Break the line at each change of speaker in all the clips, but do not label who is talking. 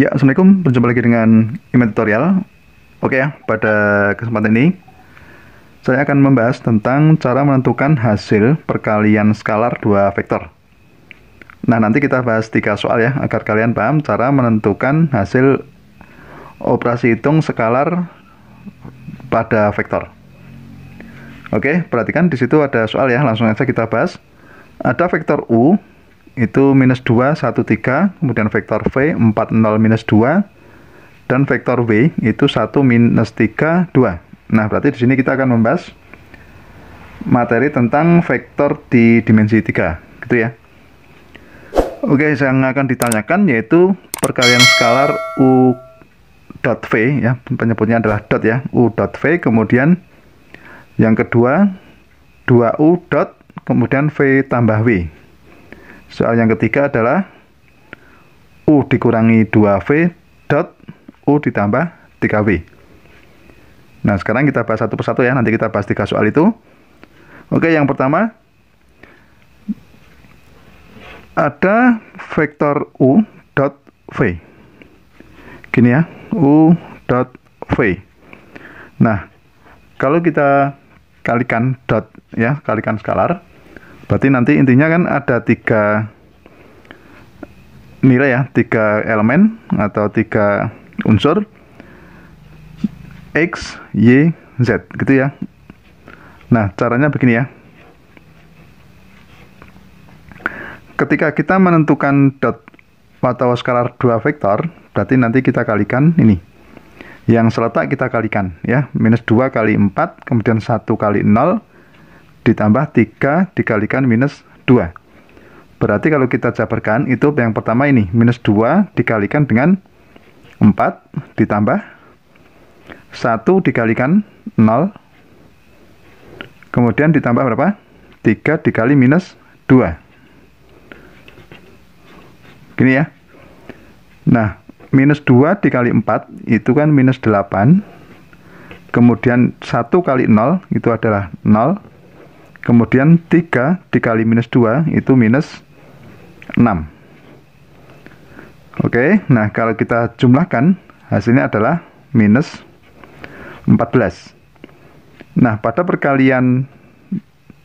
Ya, Assalamualaikum, berjumpa lagi dengan Iman Tutorial. Oke ya, pada kesempatan ini saya akan membahas tentang cara menentukan hasil perkalian skalar dua vektor. Nah, nanti kita bahas 3 soal ya, agar kalian paham cara menentukan hasil operasi hitung skalar pada vektor. Oke, perhatikan di situ ada soal ya, langsung saja kita bahas. Ada vektor U itu minus 2, 1, 3, kemudian vektor V 4, 0, minus 2, dan vektor W itu 1, minus 3, 2. Nah, berarti di sini kita akan membahas materi tentang vektor di dimensi 3, gitu ya. Oke, yang akan ditanyakan yaitu perkalian skalar U dot V, ya, penyebutnya adalah dot ya, U dot V, kemudian yang kedua 2U dot, kemudian V tambah W. Soal yang ketiga adalah U dikurangi 2V dot U ditambah 3V. Nah, sekarang kita bahas satu persatu ya, nanti kita bahas 3 soal itu. Oke, yang pertama ada vektor U dot V. Gini ya, U dot V. Nah, kalau kita kalikan dot ya, kalikan skalar, berarti nanti intinya kan ada 3 nilai ya, 3 elemen atau 3 unsur X, Y, Z gitu ya. Nah, caranya begini ya. Ketika kita menentukan dot atau skalar dua vektor, berarti nanti kita kalikan ini. Yang seletak kita kalikan ya, minus 2 kali 4, kemudian 1 kali 0, ditambah 3 dikalikan minus 2. Berarti kalau kita jabarkan itu yang pertama ini minus 2 dikalikan dengan 4 ditambah 1 dikalikan 0, kemudian ditambah berapa? 3 dikali minus 2. Gini ya. Nah, minus 2 dikali 4 itu kan minus 8, kemudian 1 kali 0 itu adalah 0, kemudian 3 dikali minus 2 itu minus 6. Oke, nah kalau kita jumlahkan hasilnya adalah minus 14. Nah, pada perkalian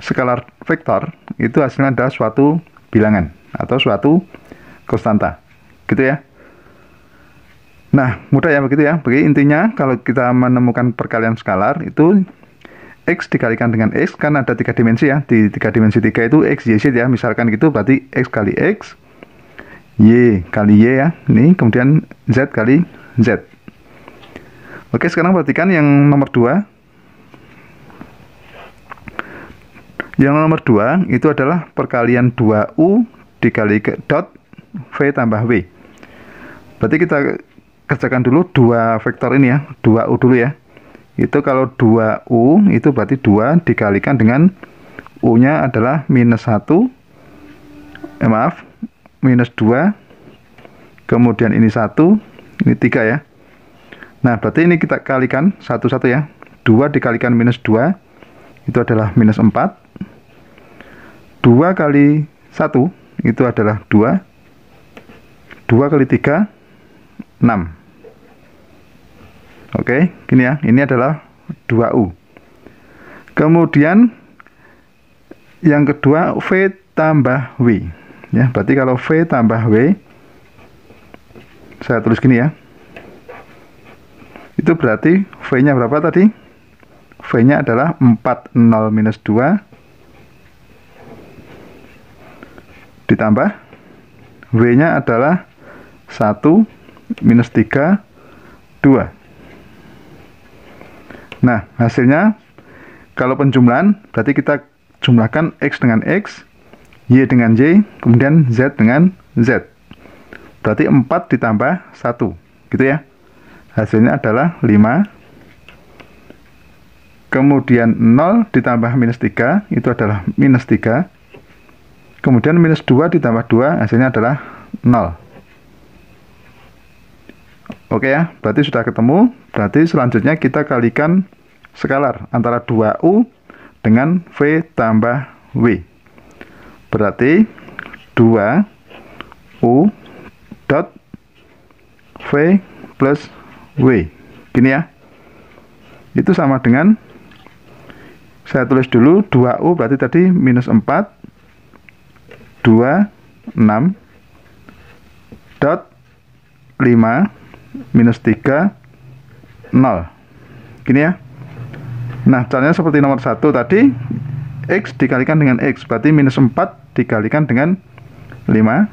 skalar vektor itu hasilnya adalah suatu bilangan atau suatu konstanta. Gitu ya. Nah, mudah ya begitu ya. Bagi intinya kalau kita menemukan perkalian skalar itu X dikalikan dengan X, kan ada 3 dimensi ya. Di 3 dimensi 3 itu X, Y, Z ya. Misalkan gitu berarti X kali X, Y kali Y ya. Ini kemudian Z kali Z. Oke, sekarang perhatikan yang nomor 2. Yang nomor 2 itu adalah perkalian 2U dikali dot V tambah W. Berarti kita kerjakan dulu 2 vektor ini ya. 2U dulu ya. Itu kalau 2U itu berarti 2 dikalikan dengan U-nya adalah minus 1, minus 2, kemudian ini 1, ini 3 ya. Nah, berarti ini kita kalikan satu-satu ya. 2 dikalikan minus 2 itu adalah minus 4. 2 kali 1 itu adalah 2. 2 kali 3, 6. Oke, gini ya, ini adalah 2U. Kemudian yang kedua V tambah W. Ya, berarti kalau V tambah W, saya tulis gini ya. Itu berarti V-nya berapa tadi? V-nya adalah 4, 0, minus 2 ditambah W-nya adalah 1, minus 3, 2. Nah, hasilnya kalau penjumlahan berarti kita jumlahkan X dengan X, Y dengan Y, kemudian Z dengan Z. Berarti 4 ditambah 1, gitu ya. Hasilnya adalah 5. Kemudian 0 ditambah minus 3, itu adalah minus 3. Kemudian minus 2 ditambah 2, hasilnya adalah 0. Oke ya, berarti sudah ketemu. Berarti selanjutnya kita kalikan skalar antara 2U dengan V tambah W. Berarti 2U dot V plus W. Gini ya. Itu sama dengan, saya tulis dulu 2U berarti tadi minus 4, 2, 6, dot 5, minus 3, 0. Gini ya. Nah, caranya seperti nomor 1 tadi, X dikalikan dengan X, berarti minus 4 dikalikan dengan 5,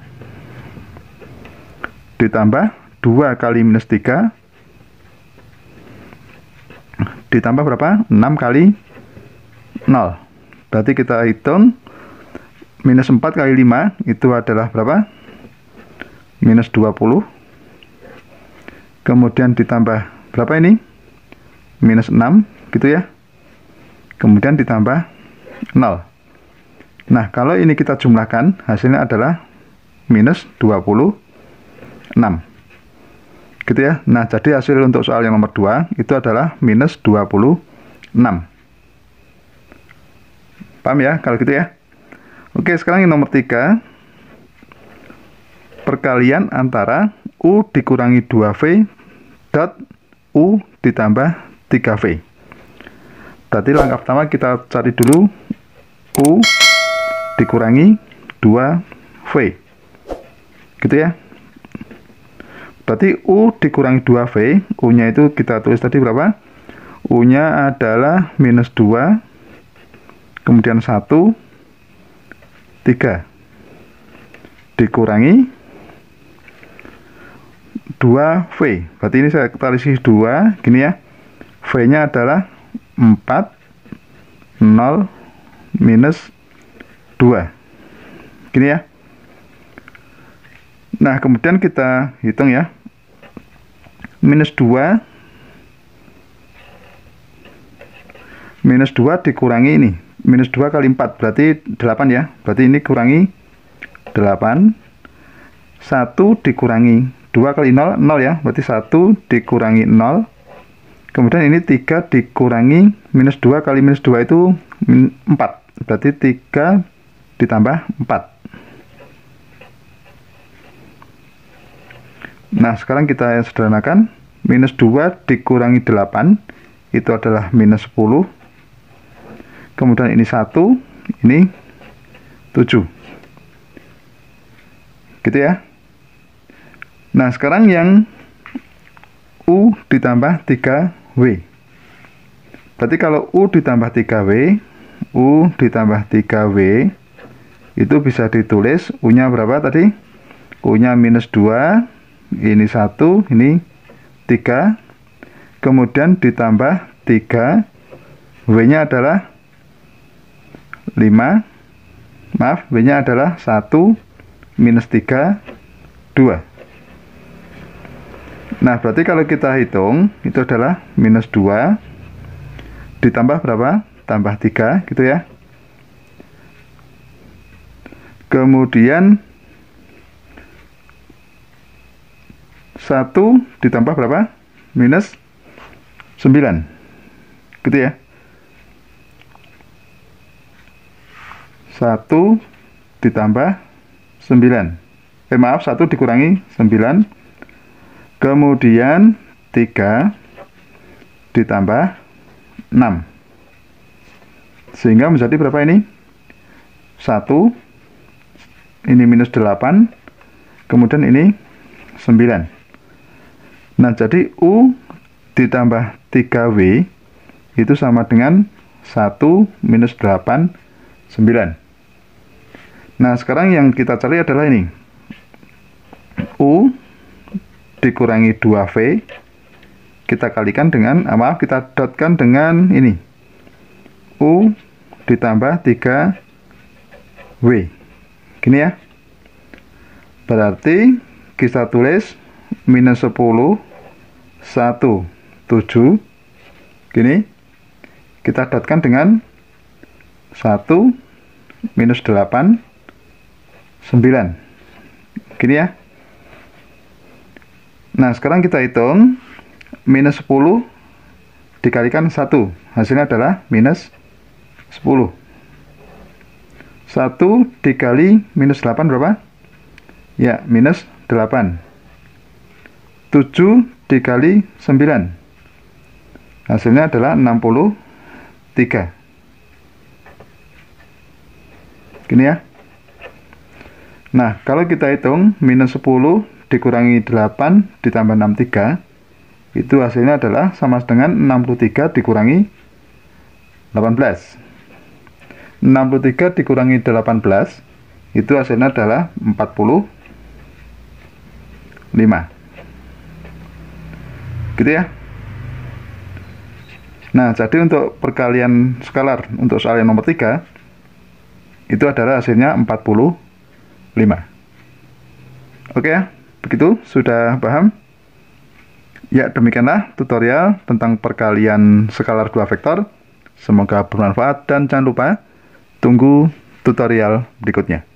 ditambah 2 kali minus 3, ditambah berapa? 6 kali 0. Berarti kita hitung minus 4 kali 5 itu adalah berapa? Minus 20. Kemudian ditambah berapa ini? Minus 6 gitu ya. Kemudian ditambah 0. Nah, kalau ini kita jumlahkan, hasilnya adalah minus 26. Gitu ya. Nah, jadi hasil untuk soal yang nomor 2 itu adalah minus 26. Paham ya kalau gitu ya? Oke, sekarang yang nomor 3, perkalian antara U dikurangi 2V dot U ditambah 3V. Berarti langkah pertama kita cari dulu U dikurangi 2V. Gitu ya. Berarti U dikurangi 2V, U-nya itu kita tulis tadi berapa? U-nya adalah minus 2, kemudian 1, 3. Dikurangi 2V. Berarti ini saya tulis 2, gini ya. V-nya adalah 4, 0, minus 2. Gini ya. Nah, kemudian kita hitung ya. Minus 2 dikurangi ini. Minus 2 kali 4 berarti 8 ya. Berarti ini kurangi 8. 1 dikurangi 2 kali 0, 0 ya. Berarti 1 dikurangi 0. Kemudian ini 3 dikurangi minus 2 kali minus 2 itu 4. Berarti 3 ditambah 4. Nah, sekarang kita sederhanakan. Minus 2 dikurangi 8 itu adalah minus 10. Kemudian ini 1, ini 7. Gitu ya. Nah, sekarang yang U ditambah 3W. Berarti kalau U ditambah 3W, U ditambah 3W itu bisa ditulis U-nya berapa tadi? U-nya minus 2, ini 1, ini 3, kemudian ditambah 3, W-nya adalah 5, maaf, W-nya adalah 1, minus 3, 2. Nah, berarti kalau kita hitung, itu adalah minus 2, ditambah berapa? Tambah 3, gitu ya. Kemudian 1 ditambah berapa? Minus 9. Gitu ya. 1 ditambah 9. Maaf, 1 dikurangi 9. Kemudian 3 ditambah 6. Sehingga menjadi berapa ini? 1. Ini minus 8. Kemudian ini 9. Nah, jadi U ditambah 3W itu sama dengan 1 minus 8, 9. Nah, sekarang yang kita cari adalah ini. U dikurangi 2V, kita kalikan dengan, maaf, kita dotkan dengan ini. U ditambah 3W. Gini ya. Berarti kita tulis minus 10, 1, 7. Gini. Kita dotkan dengan 1, minus 8, 9. Gini ya. Nah, sekarang kita hitung. Minus 10 dikalikan 1. Hasilnya adalah minus 10. 1 dikali minus 8 berapa? Ya, minus 8. 7 dikali 9. Hasilnya adalah 63. Gini ya. Nah, kalau kita hitung minus 10 dikurangi 8 ditambah 63, itu hasilnya adalah sama dengan 63 dikurangi 18. 63 dikurangi 18, itu hasilnya adalah 45. Gitu ya. Nah, jadi untuk perkalian skalar untuk soal yang nomor 3, itu adalah hasilnya 45. Oke ya, begitu, sudah paham? Ya, demikianlah tutorial tentang perkalian skalar 2 vektor. Semoga bermanfaat dan jangan lupa tunggu tutorial berikutnya.